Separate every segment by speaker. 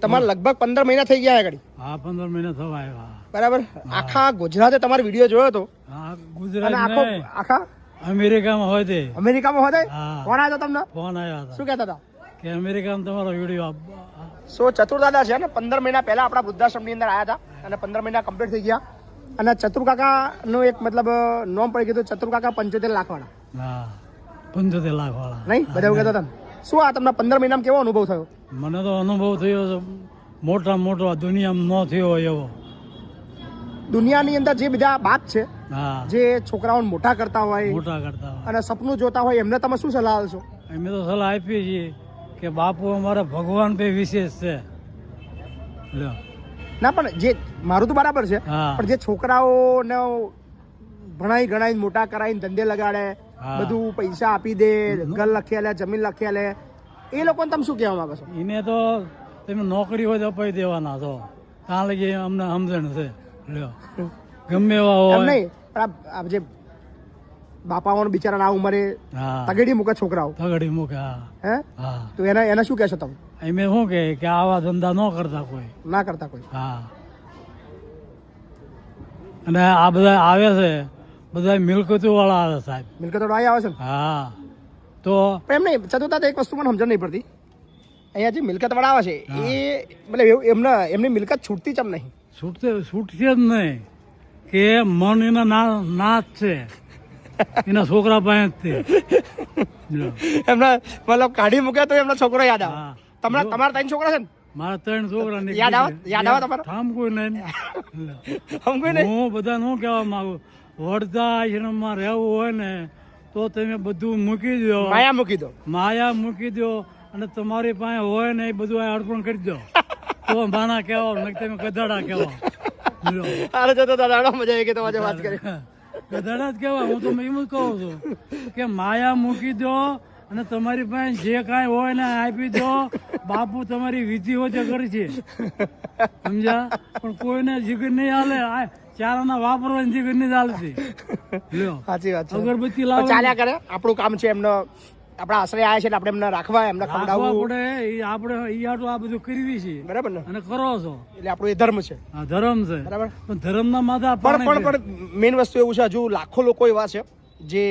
Speaker 1: તમારે લગભગ 15 મહિના થઈ ગયા આગળ.
Speaker 2: હા 15 મહિના થવા આવ્યા.
Speaker 1: બરાબર. આખા ગુજરાતે તમારો વિડીયો જોયો હતો.
Speaker 2: હા
Speaker 1: અને
Speaker 2: ગુજરાત
Speaker 1: આખા
Speaker 2: અમેરિકામાં હોય તે.
Speaker 1: અમેરિકામાં હોય
Speaker 2: હા.
Speaker 1: કોણ આવ્યો તમને?
Speaker 2: ફોન આવ્યા હતા
Speaker 1: શું કહેતા હતા?
Speaker 2: કે અમેરિકામાં તમારો વિડીયો
Speaker 1: ચતુર દાદા છે ને 15 મહિના પહેલા આપણા વૃદ્ધાશ્રમની અંદર આવ્યા હતા અને 15 મહિના કમ્પ્લીટ થઈ ગયા. અને ચતુર કાકા નું એક મતલબ નોમ પડી ગયું ચતુર કાકા 75 લાખ વાળા.
Speaker 2: હા 75 લાખ વાળા.
Speaker 1: નહીં બધા એવું કહેતા હતા. શું આ તમને 15 મહિનામાં કેવો અનુભવ થયો?
Speaker 2: મને તો અનુભવ થયો છે મોટા મોટો દુનિયામાં ન થયો એવો.
Speaker 1: દુનિયાની અંદર જે બધા બાપ છે
Speaker 2: હા
Speaker 1: જે છોકરાઓને મોટા કરતા હોય
Speaker 2: મોટા કરતા હોય
Speaker 1: અને સપનું જોતા હોય એમને તમે શું સલાહ આપશો?
Speaker 2: અમે તો સલાહ આપીએ છીએ કે બાપુ અમારા ભગવાન બે વિશેષ છે. લ્યો.
Speaker 1: ના પણ જે મારું તો બરાબર છે
Speaker 2: હા.
Speaker 1: પણ જે છોકરાઓને ભણાઈ ગણાઈ મોટા કરાવીને ધંધે લગાડે
Speaker 2: હા.
Speaker 1: બધું પૈસા આપી દે ઘર લખી લે જમીન લખી લે એ લોકોને તમે શું કહેવા માંગો છો?
Speaker 2: એને તો તમે નોકરી હોય તો અપાઈ દેવાના તો ત્યાં લગી અમને સમજણ છે. લ્યો ગમે એવા
Speaker 1: એમ
Speaker 2: હોય.
Speaker 1: નહીં પણ આ જે બાપાઓને બિચારા આ ઉંમરે
Speaker 2: હા
Speaker 1: તગેડી મૂકે છોકરાઓ
Speaker 2: તગડી મૂકે. હા
Speaker 1: હે
Speaker 2: હા
Speaker 1: તો એને શું કહેશો તમે?
Speaker 2: એમ શું કે આવા ધંધા ન કરતા કોઈ.
Speaker 1: ના કરતા કોઈ.
Speaker 2: હા અને આ બધા આવે છે બધા મિલકતો વાળા આવે સાહેબ.
Speaker 1: મિલકતો આવી આવે છે ને
Speaker 2: હા તો
Speaker 1: પણ એમ નહીં ચતુર્થા એક વસ્તુ મને સમજણ નહીં પડતી. અહીંયા જે મિલકત વાળા આવે છે એ મતલબ એવું એમની મિલકત છૂટતી ચમ નહીં?
Speaker 2: છૂટશે જ નહીં કે મન એના નાચ છે એના છોકરા પાસે જ તે. લ્યો.
Speaker 1: એમના મતલબ કાઢી મૂકે તો એમનો છોકરો યાદ આવે.
Speaker 2: હા.
Speaker 1: તમારા 3 છોકરા છે ને?
Speaker 2: મારા 3 છોકરા ને
Speaker 1: યાદ આવે તમારે?
Speaker 2: ઠામ કોઈ નહીં.
Speaker 1: હમ કોઈ નહીં.
Speaker 2: હું બધા નું કહેવા માંગુ વડદા આશ્રમમાં રહેવું હોય ને તો તમે બધું મૂકી દો.
Speaker 1: માયા મૂકી દો.
Speaker 2: માયા મૂકી દો અને તમારી પાસે હોય ને એ બધું આ અર્પણ કરી દો તો માના કહેવા ને તમે ગધાડા કહેવા. લ્યો.
Speaker 1: અરે જતો દાદા મજા આવી ગઈ તમારી વાત કરી.
Speaker 2: ગધાડા જ કહેવા. હું તો એમ જ કહું છું કે માયા મૂકી દો અને તમારી પાસે જે કાંઈ હોય ને આપી દો. બાપુ તમારી વિધિ હોય તે કરશે. સમજ્યા? પણ કોઈને જીગર નહીં હાલે. ચારાના વાપરવાની જીગર નહીં ચાલતી. લ્યો
Speaker 1: સાચી વાત છે.
Speaker 2: અગરબત્તી લાવો
Speaker 1: ચાલ્યા કરે આપણું કામ છે એમનો આપણા આશ્રય આવ્યા છે એટલે આપણે એમને રાખવા એમને
Speaker 2: રાખવા
Speaker 1: ખવડાવવું
Speaker 2: પડે. એ આપણે ઈ આટલું આ બધું કરવી છે
Speaker 1: બરાબર ને
Speaker 2: અને કરો છો.
Speaker 1: એટલે આપણું એ ધર્મ છે
Speaker 2: આ ધર્મ છે.
Speaker 1: બરાબર.
Speaker 2: પણ ધર્મના માથા
Speaker 1: પણ મેઇન વસ્તુ એવું છે હજુ લાખો લોકો એવા છે જે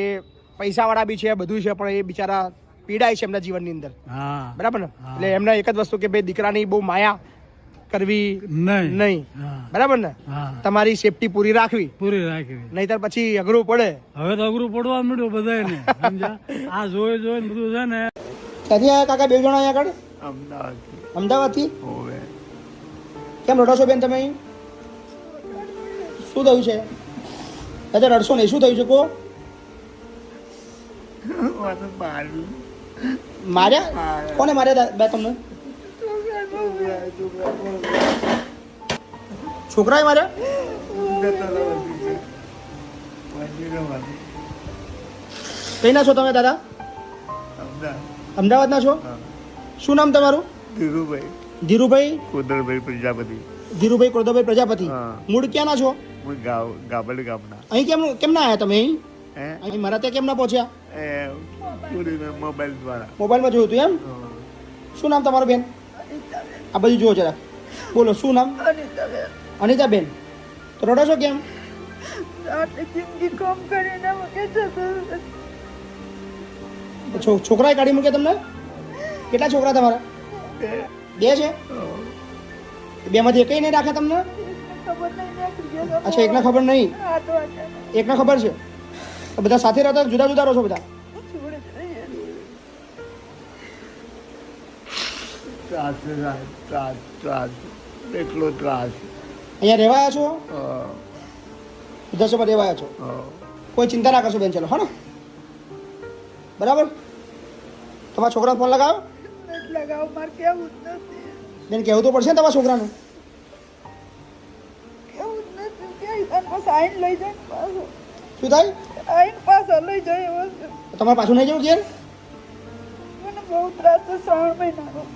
Speaker 1: પૈસા વાળા બી છે બધું છે પણ એ બિચારા પીડાય છે એમના જીવનની અંદર.
Speaker 2: હા
Speaker 1: બરાબર ને એટલે એમને એક જ વસ્તુ કે ભાઈ દીકરાની બહુ માયા કરવી નહીં.
Speaker 2: હા
Speaker 1: બરાબર ને
Speaker 2: હા
Speaker 1: તમારી સેફટી પૂરી રાખવી
Speaker 2: પૂરી રાખવી.
Speaker 1: નહીતર પછી અઘરું પડે.
Speaker 2: હવે તો અઘરું પડવા મળ્યું બધાને. સમજ્યા? આ જોઈને બધું છે ને.
Speaker 1: ક્યાંથી આવ્યા કાકા 2 જણા અહીંયા આગળ? અમદાવાદથી. કેમ રડો છો બેન તમે અહીં? શું થયું છે? દાદા રડશો નહીં. શું થયું છે કહો? માર્યા? કોને માર્યા બે તમને? છોકરાએ માર્યા? કઈ ના છો તમે દાદા? અમદાવાદ ના છો? શું નામ તમારું? ધીરુભાઈ
Speaker 3: કોદરભાઈ પ્રજાપતિ.
Speaker 1: ધીરુભાઈ ક્રોધભાઈ પ્રજાપતિ.
Speaker 3: હા.
Speaker 1: મૂળ ક્યાં ના છો?
Speaker 3: ગાબડ ગામના.
Speaker 1: અહીં કેમ ના આવ્યા તમે અહીં?
Speaker 3: હે
Speaker 1: અહીં મારા ત્યાં કેમ ના પહોંચ્યા?
Speaker 3: એ મોબાઈલ દ્વારા.
Speaker 1: મોબાઈલમાં જોયું હતું એમ? શું નામ તમારું બેન? આ બધું જુઓ જરા. બોલો શું નામ? અનિતાબેન. તો રડો છો કેમ? છોકરાએ કાઢી મૂક્યા તમને? કેટલા છોકરા તમારા? 2 છે? 2 માંથી એકઈ નહીં રાખે તમને? અચ્છા એકને ખબર નહીં. એકને ખબર છે. તો બધા સાથે રહેતા જુદા જુદા રહો છો બધા?
Speaker 3: ત્રાસ એટલો ત્રાસ.
Speaker 1: અહીંયા રહેવાયા છો? વૃદ્ધાશ્રમમાં રહેવાયા છો? કોઈ ચિંતા ના કરશો બેન. ચલો હા ને બરાબર. તમારા છોકરાને ફોન લગાવો. બેન કહેવું તો પડશે ને તમારા છોકરાનું. શું થાય? તમારે પાછું નહીં જવું ઘેર?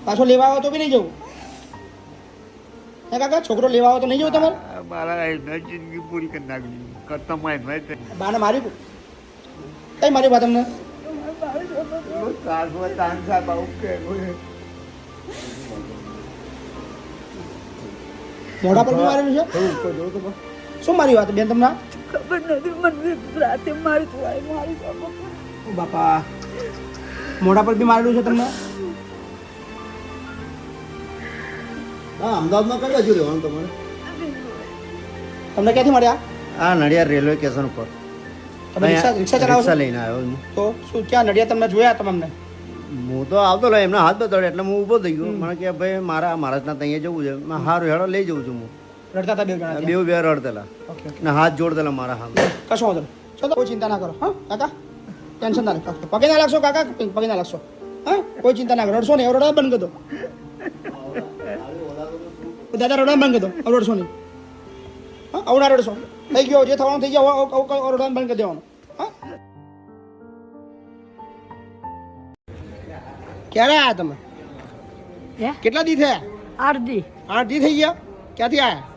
Speaker 1: પાછો લેવા આવો તો બી નહીં જવું? હે કાકા છોકરો લેવા આવો તો નહીં જવું તમારે?
Speaker 3: મારા જિંદગી પૂરી કરી નાખી. કરતા
Speaker 1: બાને મારી કઈ મારી બા તમને? મોઢા પર બી મારેલું છે શું મારી વાત બેન તમને
Speaker 4: ખબર નથી મને રાતે મારી તું મારી
Speaker 1: ઓ બાપા મોઢા પર બી મારેલું છે તમને
Speaker 5: હા અમદાવાદમાં કઈ બાજુ રહેવાનું તમારે
Speaker 1: તમને ક્યાંથી મળ્યા
Speaker 5: આ નડિયાદ રેલવે સ્ટેશન ઉપર
Speaker 1: તમે રિક્ષા ચલાવો છો
Speaker 5: લઈને આવ્યો હું.
Speaker 1: તો શું ક્યાં નડિયા તમને જોયા તમને
Speaker 5: હું તો આવતો લો એમના હાથ બતાડ્યો એટલે હું ઊભો થઈ ગયો મને કે ભાઈ મારા મહારાજના ત્યાં જવું છે મેં હારું હેડો લઈ જઉં છું હું
Speaker 1: રડતા હતા બે જણા
Speaker 5: બે બે રડતેલા
Speaker 1: ઓકે ઓકે
Speaker 5: ને હાથ જોડતેલા મારા હાથ
Speaker 1: કશો વાંધો નહીં ચલો કોઈ ચિંતા ના કરો હા કાકા ટેન્શન ના લો પગે ના લાગશો કાકા પગે ના લાગશો હા કોઈ ચિંતા ના કરો રડશો નહીં રડવા બંધ કરી દો દાદા રડવા બંધ કરી દો હવે રડશો નહીં હા આવું ના રડશો થઈ ગયો જે થવાનું થઈ ગયો રડવાનું બંધ કરી દેવાનું હા ક્યારે આવ્યા તમે
Speaker 4: હે
Speaker 1: કેટલા દી થયા
Speaker 4: આરતી
Speaker 1: 8 દી થઈ ગયા ક્યાંથી આવ્યા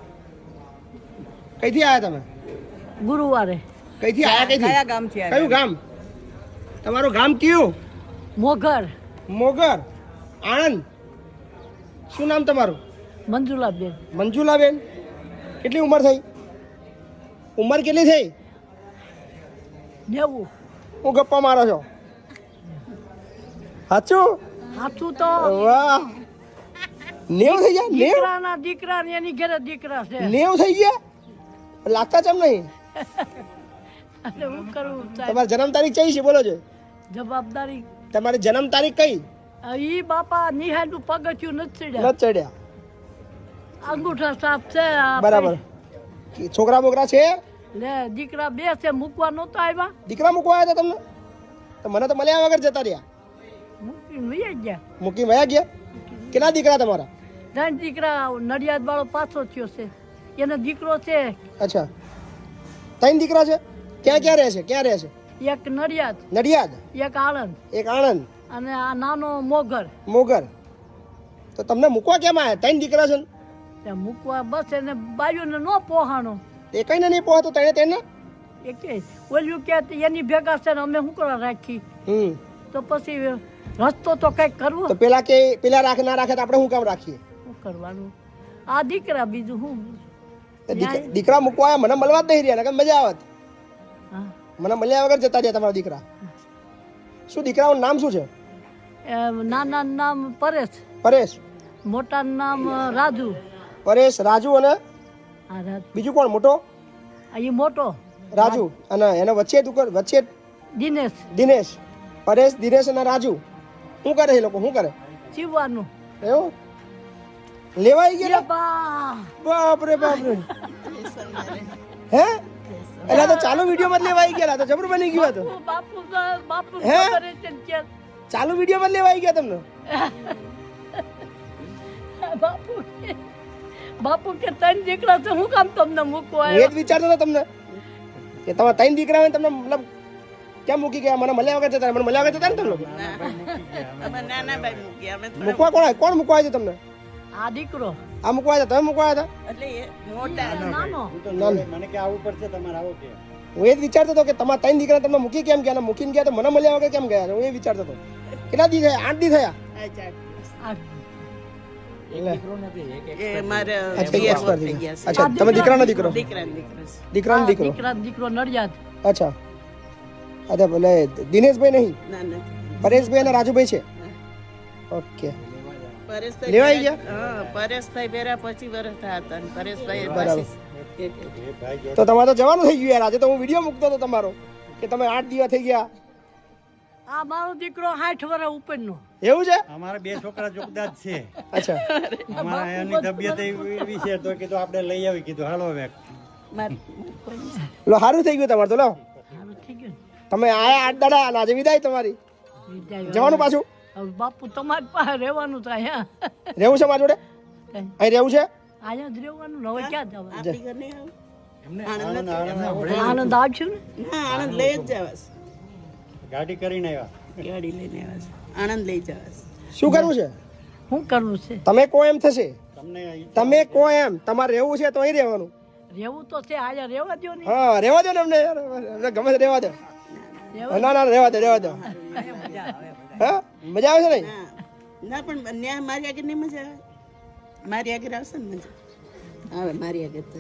Speaker 1: કઈથી આવ્યા તમે
Speaker 4: ગુરુવારે
Speaker 1: કઈથી આવ્યા કઈથી
Speaker 4: કયા ગામથી
Speaker 1: કયું ગામ તમારું ગામ કયું
Speaker 4: મોગર
Speaker 1: મોગર આણંદ શું નામ તમારું
Speaker 4: મંજુલાબેન
Speaker 1: મંજુલાબેન કેટલી ઉંમર થઈ ઉંમર કેટલી થઈ
Speaker 4: 90
Speaker 1: હું ગપ્પા મારો છો સાચું
Speaker 4: સાચું તો
Speaker 1: વાહ 90 થઈ ગયા 90
Speaker 4: દીકરાના દીકરા ને એની ઘરે દીકરા છે
Speaker 1: 90 થઈ ગયા લાગતા ચમ નહીં
Speaker 4: એટલે હું કરું સાહેબ?
Speaker 1: તમારી જન્મ તારીખ કઈ છે બોલો છે
Speaker 4: જવાબદારી
Speaker 1: તમારી જન્મ તારીખ કઈ
Speaker 4: ઈ બાપા નિહાળનું પગથિયું નથી ચડ્યા
Speaker 1: નથી ચડ્યા
Speaker 4: અંગૂઠા સાફ છે આ
Speaker 1: બરાબર છોકરા બોકરા છે
Speaker 4: લે દીકરા બે છે મૂકવા નહોતા આવ્યા
Speaker 1: દીકરા મૂકવા આવ્યા હતા તમને તો મને તો મળ્યા વગર જતા રહ્યા
Speaker 4: મૂકીને વહી ગયા
Speaker 1: મૂકી વયા ગયા કેટલા દીકરા તમારા
Speaker 4: 3 દીકરા નડિયાદ વાળો પાછો થયો છે એનો દીકરો છે
Speaker 1: અચ્છા 3 દીકરા છે ક્યાં રહે છે
Speaker 4: એક નડિયાદ
Speaker 1: નડિયાદ
Speaker 4: એક આણંદ
Speaker 1: એક આણંદ
Speaker 4: અને આ નાનો મોગર
Speaker 1: મોગર તો તમને મૂકવા કેમ આવ્યા 3 દીકરા છે ને?
Speaker 4: ત્યાં મૂકવા બસ એને બાયુને નો પોહાણો
Speaker 1: એ કઈ નહીં પહોંચતો તેને
Speaker 4: એ કે ઓલ્યું કે એની ભેગા છે ને અમે શું કરવા રાખી તો પછી રસ્તો તો કઈક કરવો
Speaker 1: તો પેલા રાખે ના રાખે તો આપણે શું કામ રાખીએ
Speaker 4: શું કરવાનું આ દીકરા બીજું શું
Speaker 1: તો દીકરા મૂકવા આવ્યા મને મળવા જ નહીં રહ્યા નકર મજા આવત
Speaker 4: હા
Speaker 1: મને મળ્યા વગર જતા રહ્યા તમારા દીકરા શું દીકરાનું નામ શું છે
Speaker 4: નાના નામ પરેશ
Speaker 1: પરેશ
Speaker 4: મોટા નામ રાજુ
Speaker 1: પરેશ રાજુ અને
Speaker 4: હા રાજુ
Speaker 1: બીજું કોણ મોટો
Speaker 4: એ મોટો
Speaker 1: રાજુ અને એના વચ્ચે
Speaker 4: દિનેશ
Speaker 1: દિનેશ પરેશ દિનેશ અને રાજુ શું કરે એ લોકો શું કરે
Speaker 4: જીવવાનું
Speaker 1: એવું લેવાઈ ગયા
Speaker 4: બા
Speaker 1: બાપરે હે એટલે તો ચાલુ વિડીયો માં જ લેવાઈ ગયા તો જબરું બની ગયું હતું
Speaker 4: બાપુ બાપુ
Speaker 1: હે?
Speaker 4: ખબર છે કે
Speaker 1: ચાલુ વિડીયો માં જ લેવાઈ ગયા તમને
Speaker 4: બાપુ કે 3 દીકરા તો હું કામ તમને મૂકવા
Speaker 1: હું એ જ વિચારતો હતો તમને કે તમારા 3 દીકરા હોય ને તમને મતલબ કેમ મૂકી ગયા મને મળ્યા વગર જતા મને મળ્યા વગર જતા ને તમે મૂકવા કોણ મૂકવા આવ્યું તમને
Speaker 4: આ દીકરો
Speaker 1: આ મૂકવા આવ્યા તમે મૂકવા આવ્યા
Speaker 4: નાનો
Speaker 1: હતા મને કે આવવું પડશે તમારે આવો કે હું એ જ વિચારતો હતો કે તમારા 3 દીકરા તમને મૂકી કેમ ગયા અને મૂકીને ગયા તો મને મળ્યા વગર કેમ ગયા હું એ વિચારતો હતો કેટલા દી થયા 8 દી થયા અચ્છા તમે દીકરાનો દીકરો દીકરાનો દીકરો
Speaker 4: દીકરો નડિયાદ
Speaker 1: અચ્છા અચ્છા ભલે દિનેશભાઈ નહીં પરેશભાઈ અને રાજુભાઈ છે ઓકે લેવાઈ ગયા
Speaker 6: પરેશભાઈ બેરા 25 વર્ષ થયા હતા અને પરેશભાઈ
Speaker 1: બરાબર તો તમારે તો જવાનું થઈ ગયું યાર આજે તો હું વિડીયો મૂકતો હતો તમારો કે તમે 8 દિવસ થઈ ગયા
Speaker 4: આ મારો દીકરો 60 વર્ષ ઉપરનો
Speaker 1: એવું છે
Speaker 7: અમારા 2 છોકરા જોગદાર છે
Speaker 1: અચ્છા
Speaker 7: અમારા એની તબિયત એવી છે તો કીધું આપણે લઈ આવી કીધું હાલો હવે
Speaker 1: લો સારું થઈ ગયું તમારે તો લો
Speaker 4: સારું થઈ ગયું
Speaker 1: તમે આયા 8 દાડા અને આજે વિદાય તમારી
Speaker 4: વિદાય.
Speaker 1: જવાનું પાછું
Speaker 4: હવે બાપુ તમારી પાસે રહેવાનું થાય હા
Speaker 1: રહેવું છે મારી જોડે અહીં રહેવું છે
Speaker 4: અહીંયા જ રહેવાનું ને હવે ક્યાં જવાનું
Speaker 7: આનંદ
Speaker 4: આનંદ આવશું ને
Speaker 6: આણંદ લઈ જ જવાસ
Speaker 7: ગાડી કરીને આવ્યા
Speaker 6: ગાડી લઈને આવ્યા આણંદ લઈ જવાસ
Speaker 1: શું કરવું છે
Speaker 4: શું કરવું છે
Speaker 1: તમે કો એમ થશે
Speaker 7: તમને
Speaker 1: તમે કો એમ તમારે રહેવું છે તો અહીં રહેવાનું
Speaker 4: રહેવું તો છે અહીંયા રહેવા દો ને
Speaker 1: હા રહેવા દો ને અમને યાર અમને ગમે તે રહેવા દો ના રહેવા દો હા મજા આવે છે નહીં
Speaker 6: ના પણ મારી આગળ નહીં મજા આવે મારી આગળ આવશે ને મજા આવે મારી આગળ તો.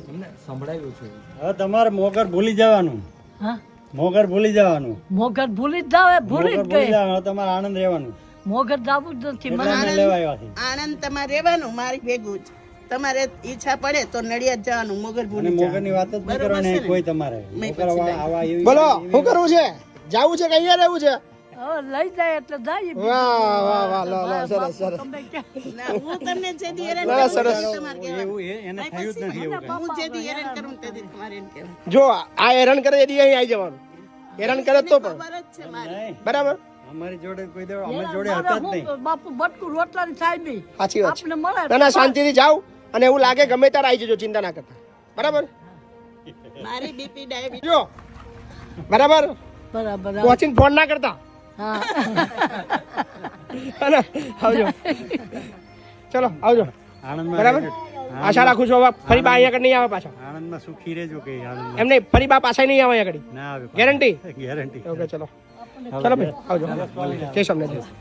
Speaker 7: હવે તમારે મોગર ભૂલી જવાનું,
Speaker 4: હા
Speaker 7: મોગર ભૂલી જવાનું,
Speaker 4: મોગર ભૂલી જ જાવે, ભૂલી
Speaker 7: મોગર
Speaker 4: જ
Speaker 7: ભૂલી
Speaker 4: ગઈ.
Speaker 7: જવાનું. તમારે આનંદ રહેવાનું.
Speaker 4: મોગર જાવું જ નથી
Speaker 7: એટલે
Speaker 4: મને.
Speaker 7: અમે લેવા આવ્યા છીએ.
Speaker 6: આણંદ તમારે રહેવાનું મારી ભેગું જ. તમારે ઈચ્છા પડે તો નડિયાદ જવાનું, મોગર
Speaker 7: અને
Speaker 6: ભૂલી
Speaker 7: મોગરની વાત જ નહીં કરવાની કોઈ તમારે. મોગર આવા એવી
Speaker 1: બોલો શું કરવું છે? જાવું છે કે અહીંયા રહેવું છે?
Speaker 4: હવે લઈ જાય એટલે જાય.
Speaker 1: વાહ વાહ વાહ, લો લો, સરસ સરસ.
Speaker 4: તમે ક્યાં?
Speaker 6: ના, હું તમને જેથી હેરાન
Speaker 1: ના,
Speaker 6: કરું,
Speaker 1: સરસ.
Speaker 6: તેથી તમારે કહેવાનું.
Speaker 7: એવું એને થયું જ નથી એવું કાંઈ.
Speaker 6: હું જેથી હેરાન કરું તેથી તમારે એમ કહેવાનું.
Speaker 1: જો આ હેરાન કરે એથી અહીં આવી જવાનું. હેરાન કરે તો પણ
Speaker 6: ખબર જ છે મારી.
Speaker 7: નહીં,
Speaker 1: બરાબર,
Speaker 7: અમારી જોડે કોઈ દાડો અમારી જોડે હતા જ નહીં.
Speaker 4: બાપુ બટકું રોટલા ની સાહેબી
Speaker 1: સાચી વાત છે.
Speaker 4: આપણે મળે
Speaker 1: ના ના, શાંતિથી જાઓ અને એવું લાગે ગમે ત્યારે આવી જજો, ચિંતા ના કરતા. બરાબર
Speaker 6: મારી બીપી ડાયાબિટીસ
Speaker 1: જો, બરાબર
Speaker 4: બરાબર
Speaker 1: પહોંચીને ફોન ના કરતા.
Speaker 4: હા
Speaker 1: હે ને? આવજો, ચલો આવજો.
Speaker 7: આણંદમાં
Speaker 1: બરાબર, આશા રાખું છું હવે ફરી બા અહીંયા આગળ નહીં આવે પાછા.
Speaker 7: આણંદમાં સુખી રહેજો કે આણંદમાં
Speaker 1: એમ નહીં, ફરી બા પાછા નહીં આવે અહીંયા આગળ.
Speaker 7: ના આવે.
Speaker 1: ગેરંટી?
Speaker 7: ગેરંટી.
Speaker 1: ઓકે, ચલો ચલો ભાઈ, આવજો. જય સ્વામિનારાયણ.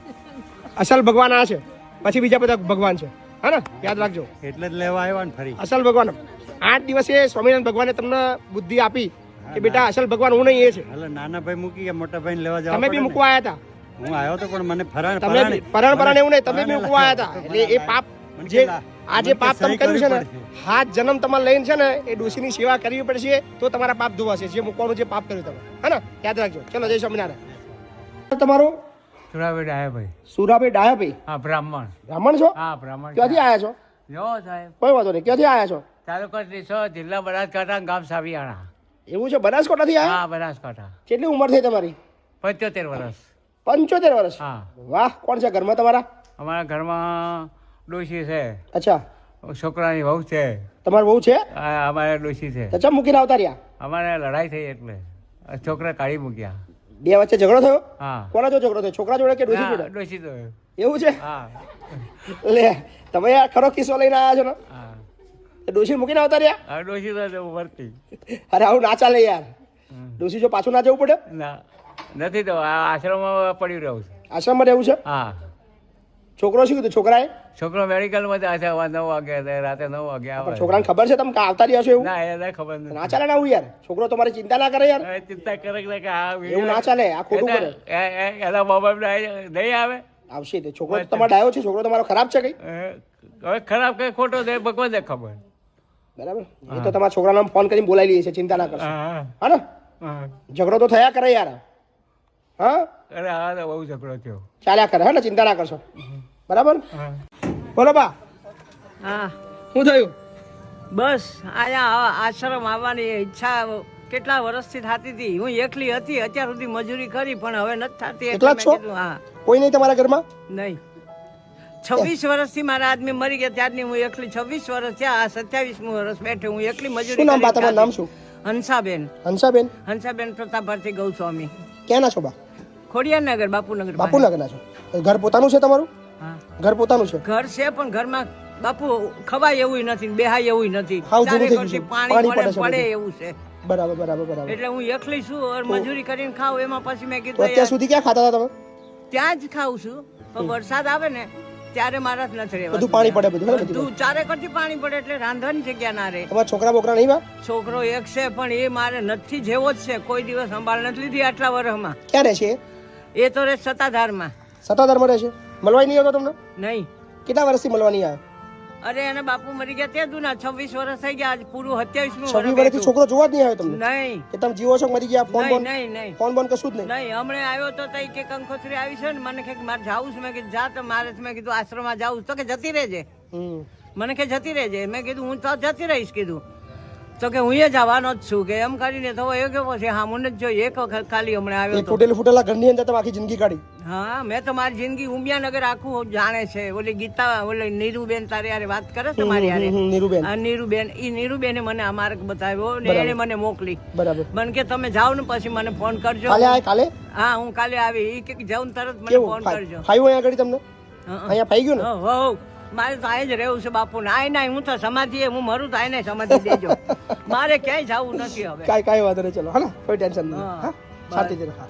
Speaker 1: અસલ ભગવાન આ છે, પછી બીજા બધા ભગવાન છે, હા ને? યાદ રાખજો,
Speaker 7: એટલે જ લેવા આવ્યા ને ફરી.
Speaker 1: અસલ ભગવાન 8 દિવસે સ્વામિનારાયણ ભગવાને તમને બુદ્ધિ આપી કે બેટા અસલ ભગવાન હું નહીં, એ છે.
Speaker 7: એટલે નાના ભાઈ મૂકી ગયા, મોટા ભાઈને લેવા જવા
Speaker 1: તમે બી
Speaker 7: પડે ને.
Speaker 1: મૂકવા આવ્યા હતા,
Speaker 7: હું આવ્યો તો પણ મને
Speaker 1: તમે બી પરણ એવું નહીં, તમે બી મૂકવા આવ્યા હતા. એટલે એ પાપ જે આ જે પાપ તમે કર્યું છે ને, 7 જન્મ તમારે લઈને છે ને, એ ડોશીની સેવા કરવી પડશે તો તમારા પાપ ધોવાશે. જે મૂકવાનું જે પાપ કર્યું તમે, હે ને? યાદ રાખજો. ચલો, જય સ્વામિનારાયણ. તમારું
Speaker 2: સુરાભાઈ ડાયાભાઈ.
Speaker 1: સુરાભાઈ ડાયાભાઈ,
Speaker 2: હા, બ્રાહ્મણ.
Speaker 1: બ્રાહ્મણ છો?
Speaker 2: હા, બ્રાહ્મણ.
Speaker 1: ક્યાંથી આવ્યા છો?
Speaker 2: જો સાહેબ,
Speaker 1: કોઈ વાંધો નહીં, ક્યાંથી આવ્યા છો?
Speaker 2: તાલુકો ત્રીસો, જિલ્લા બનાસકાંઠા, ગામ સાવિયાણા.
Speaker 1: એવું છે, બનાસકાંઠાથી આવ્યા?
Speaker 2: હા, બનાસકાંઠા.
Speaker 1: કેટલી ઉંમર થઈ તમારી?
Speaker 2: 75 વર્ષ.
Speaker 1: 75 વર્ષ.
Speaker 2: હા,
Speaker 1: વાહ, કોણ છે ઘરમાં તમારા?
Speaker 2: અમારા ઘરમાં ડોશી છે,
Speaker 1: અચ્છા,
Speaker 2: છોકરાની વહુ છે,
Speaker 1: તમારી બહુ છે?
Speaker 2: આ અમારે ડોશી છે.
Speaker 1: અચ્છા, મૂકીને આવતા રહ્યા?
Speaker 2: અમારે લડાઈ થઈ એટલે છોકરા કાઢી મૂક્યા.
Speaker 1: બે વચ્ચે ઝઘડો થયો?
Speaker 2: હા,
Speaker 1: કોના જો ઝઘડો થયો? છોકરા જોડે કે ડોશી જોડે?
Speaker 2: ડોશી તો
Speaker 1: એવું છે?
Speaker 2: હા,
Speaker 1: લે, તમે યાર ખરો કિસ્સો લઈને આવ્યા છો ને?
Speaker 2: હા,
Speaker 1: એ ડોશી મૂકીને આવતા રહ્યા?
Speaker 2: આ ડોશી તો વર્તી.
Speaker 1: અરે આવું ના ચાલે યાર. ડોશી જો પાછું ના જવું પડે?
Speaker 2: ના, નથી તો આ આશ્રમમાં પડ્યું રહ્યું છે.
Speaker 1: આશ્રમમાં રહેવું છે?
Speaker 2: હા,
Speaker 1: છોકરો શું કીધું? છોકરાએ?
Speaker 2: છોકરો મેડિકલમાં જાય છે, 9 વાગે રાતે 9 વાગે
Speaker 1: પણ
Speaker 2: આવે.
Speaker 1: છોકરાને ખબર છે તમે આવતા રહ્યા છો એવું?
Speaker 2: ના, એને ખબર નથી.
Speaker 1: ના ચાલે ને આવું યાર. છોકરો તમારી ચિંતા ના કરે યાર.
Speaker 2: હવે ચિંતા કરે કે આ
Speaker 1: એવું ના ચાલે, આ ખોટું કરે.
Speaker 2: એના બાબા નહીં આવે.
Speaker 1: આવશે તે. છોકરો તો તમારો ડાયો છે, છોકરો તમારો ખરાબ છે કઈ?
Speaker 2: હવે ખરાબ કઈ ખોટો છે ભગવાનને ખબર.
Speaker 1: બરાબર, એ તો તમારા છોકરાને ફોન કરીને બોલાવી લઈએ છે, ચિંતા ના કરશો,
Speaker 2: હા,
Speaker 1: હા ને?
Speaker 2: હા.
Speaker 1: ઝઘડો તો થયા કરે યાર, હા?
Speaker 2: અરે આ તો બહુ ઝઘડો થયો.
Speaker 1: ચાલ્યા કરે, હા ને? ચિંતા ના કરશો, બરાબર?
Speaker 2: હા.
Speaker 1: બોલો બા,
Speaker 4: હા
Speaker 1: શું થયું?
Speaker 4: બસ અહીંયા આશ્રમ આવવાની ઈચ્છા કેટલા વર્ષથી થતી હતી. હું એકલી હતી, અત્યાર સુધી મજૂરી કરી પણ હવે નથી થતી. એટલે
Speaker 1: એકલા જ
Speaker 4: મેં
Speaker 1: છો?
Speaker 4: કીધું હા
Speaker 1: કોઈ નહીં તમારા ઘરમાં?
Speaker 4: નહીં. 26 વર્ષથી મારા આદમી મરી ગયા ત્યારની હું એકલી. 26 વર્ષ થયા, આ 27મું વર્ષ બેઠી હું એકલી મજૂરી
Speaker 1: શું નામ બા
Speaker 4: કરી
Speaker 1: તમારું? નામ શું?
Speaker 4: હંસાબેન.
Speaker 1: હંસાબેન.
Speaker 4: હંસાબેન પ્રતાપભાઈ ગૌસ્વામી,
Speaker 1: ક્યાંના છો બા?
Speaker 4: ખોડિયારનગર, બાપુનગર પાસે.
Speaker 1: બાપુનગરના છો? ઘર પોતાનું છે તમારું?
Speaker 4: હા,
Speaker 1: ઘર પોતાનું છે?
Speaker 4: ઘર છે પણ ઘરમાં બાપુ ખવાય એવું નથી, બેહાય એવું નથી.
Speaker 1: હાવ જૂનું થઈ
Speaker 4: ચારે
Speaker 1: ગયું છે.
Speaker 4: કોરથી પાણી
Speaker 1: પાણી પડે
Speaker 4: પડે
Speaker 1: છે
Speaker 4: એવું છે.
Speaker 1: બરાબર બરાબર બરાબર.
Speaker 4: એટલે હું એકલી છું ઓર મજૂરી કરીને ખાઉં. એમાં પછી મેં
Speaker 1: તો
Speaker 4: કીધું
Speaker 1: અત્યાર સુધી ક્યાં ખાતા હતા તમે?
Speaker 4: ત્યાં જ ખાઉં છું પણ વરસાદ આવે ને ત્યારે મારા જ નથી રહેવાતું.
Speaker 1: બધું પાણી પડે બધું, હે ને? બધું
Speaker 4: બધું ચારે કોરથી પાણી પડે એટલે રાંધવાની જગ્યા ના રહે.
Speaker 1: તમારા છોકરા બોકરા નહીં બા?
Speaker 4: છોકરો એક છે પણ એ મારે નથી જેવો જ છે. કોઈ દિવસ સંભાળ નથી લીધી આટલા વર્ષમાં.
Speaker 1: ક્યાં રહે છે?
Speaker 4: એ તો રે સત્તાધારમાં.
Speaker 1: સત્તાધારમાં રહે છે? મળવાય નહીં આવતો તમને?
Speaker 4: નહીં.
Speaker 1: કેટલા વર્ષથી મળવા નહીં આવ્યા?
Speaker 4: અરે એને બાપુ મરી ગયા તે દુના 26 વર્ષ થઈ ગયા. આજ પૂરું 27મું
Speaker 1: 26 વર્ષથી છોકરો જોવા જ નહીં આવ્યો તમને?
Speaker 4: નહીં
Speaker 1: કે તમે જીવો છો કે મરી ગયા? ફોન
Speaker 4: નહીં
Speaker 1: બોન
Speaker 4: નહીં નહીં
Speaker 1: ફોન બોન કશું જ નહીં?
Speaker 4: નહીં. હમણે આવ્યો તો તઈ કે કંકોત્રી આવી છે ને મને કે મારે જાવું છે. મેં કીધું જા તો મારે છે. મેં કીધું આશ્રમમાં જાવું છે. તો કે જતી રહેજે.
Speaker 1: હમ.
Speaker 4: મને કે જતી રહેજે. મેં કીધું હું તો જતી રહીશ કીધું. તો કે હું એ જવાનો જ છું કે એમ કરીને તો એ કેવો છે હા મને જ જોઈ એક વખત ખાલી હમણાં આવ્યો
Speaker 1: એક
Speaker 4: તો.
Speaker 1: ફૂટેલું ફૂટેલા ઘરની અંદર તમે આખી જિંદગી કાઢી?
Speaker 4: હા મેં તો મારી જિંદગી ઉમિયાનગર આખું જાણે છે. ઓલી ગીતા ઓલી નીરુબેન તારી યારે વાત કરે છે મારી યારે.
Speaker 1: નીરુબેન.
Speaker 4: આ નીરુબેન ઈ નીરુબેને મને આ માર્ગ બતાવ્યો ને
Speaker 1: બરાબર.
Speaker 4: એને મને મોકલી.
Speaker 1: બરાબર.
Speaker 4: મને કે તમે જાઓ ને પછી મને ફોન કરજો.
Speaker 1: કાલે આય કાલે?
Speaker 4: હા હું કાલે આવી. ઈ કે જાઉં ને તરત મને
Speaker 1: કેવું
Speaker 4: ફોન કરજો.
Speaker 1: ફાયું અહીંયા આગળ તમને?
Speaker 4: હા,
Speaker 1: અહીંયા ફાઈ ગયું ને?
Speaker 4: હો મારે તો આય જ રહેવું છે બાપુ. નાય નાય હું તો સમાધિ હું મરું તો આય સમાધિ દેજો. મારે ક્યાંય જવું નથી હવે.
Speaker 1: કાંઈ વાંધો નહીં, ચલો હા ને? કોઈ ટેન્શન નહીં,
Speaker 4: હા.
Speaker 1: હા? શાંતિથી રહો. હા.